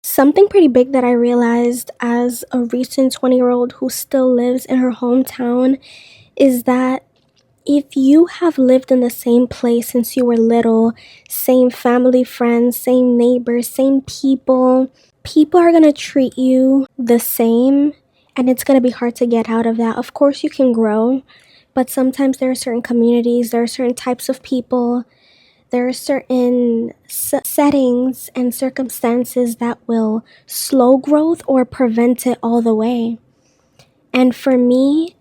Something pretty big that I realized as a recent 20-year-old who still lives in her hometown is that if you have lived in the same place since you were little, same family, friends, same neighbors, same people, people are going to treat you the same, and it's going to be hard to get out of that. Of course, you can grow, but sometimes there are certain communities, there are certain types of people, there are certain settings and circumstances that will slow growth or prevent it all the way. And for me,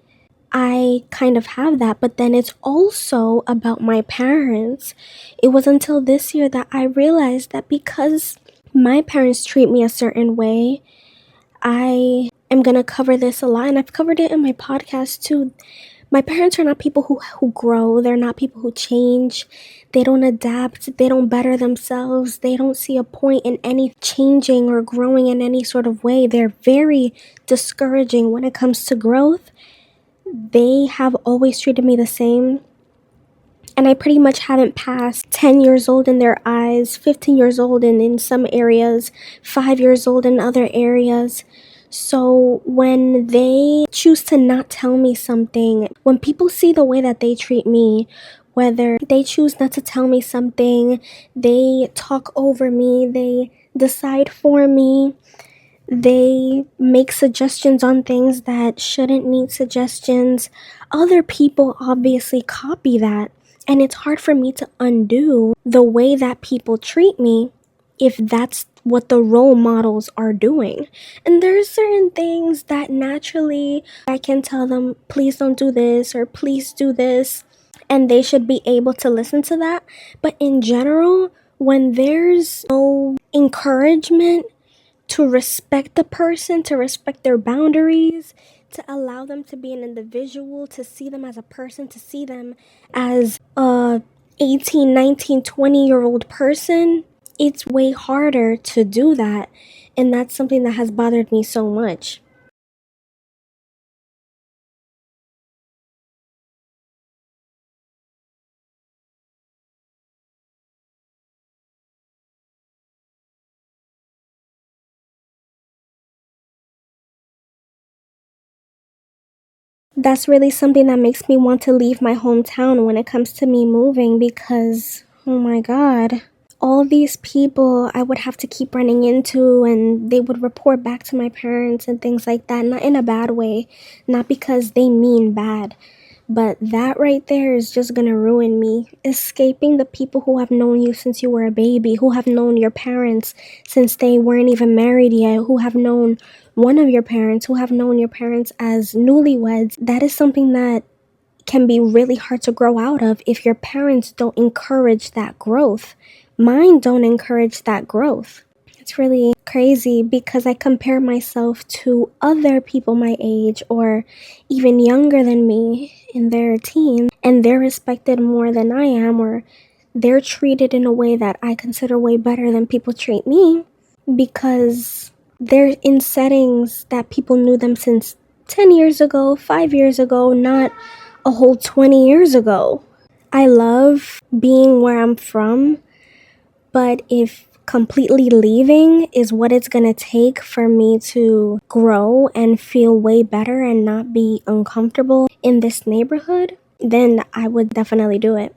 I kind of have that, but then it's also about my parents. It was until this year that I realized that because my parents treat me a certain way, I am going to cover this a lot, and I've covered it in my podcast too. My parents are not people who grow. They're not people who change. They don't adapt. They don't better themselves. They don't see a point in any changing or growing in any sort of way. They're very discouraging when it comes to growth. They have always treated me the same. And I pretty much haven't passed 10 years old in their eyes, 15 years old in some areas, 5 years old in other areas. So when they choose to not tell me something, when people see the way that they treat me, whether they choose not to tell me something, they talk over me, they decide for me, they make suggestions on things that shouldn't need suggestions, other people obviously copy that. And it's hard for me to undo the way that people treat me if that's what the role models are doing. And there's certain things that naturally I can tell them, please don't do this or please do this. And they should be able to listen to that. But in general, when there's no encouragement to respect the person, to respect their boundaries, to allow them to be an individual, to see them as a person, to see them as a 18, 19, 20-year-old person, it's way harder to do that. And that's something that has bothered me so much. That's really something that makes me want to leave my hometown when it comes to me moving because, oh my God, all these people I would have to keep running into, and they would report back to my parents and things like that. Not in a bad way, not because they mean bad, but that right there is just gonna ruin me. Escaping the people who have known you since you were a baby, who have known your parents since they weren't even married yet, who have known one of your parents, who have known your parents as newlyweds, that is something that can be really hard to grow out of if your parents don't encourage that growth. Mine don't encourage that growth. It's really crazy because I compare myself to other people my age or even younger than me in their teens, and they're respected more than I am, or they're treated in a way that I consider way better than people treat me because they're in settings that people knew them since 10 years ago, 5 years ago, not a whole 20 years ago. I love being where I'm from, but if completely leaving is what it's gonna take for me to grow and feel way better and not be uncomfortable in this neighborhood, then I would definitely do it.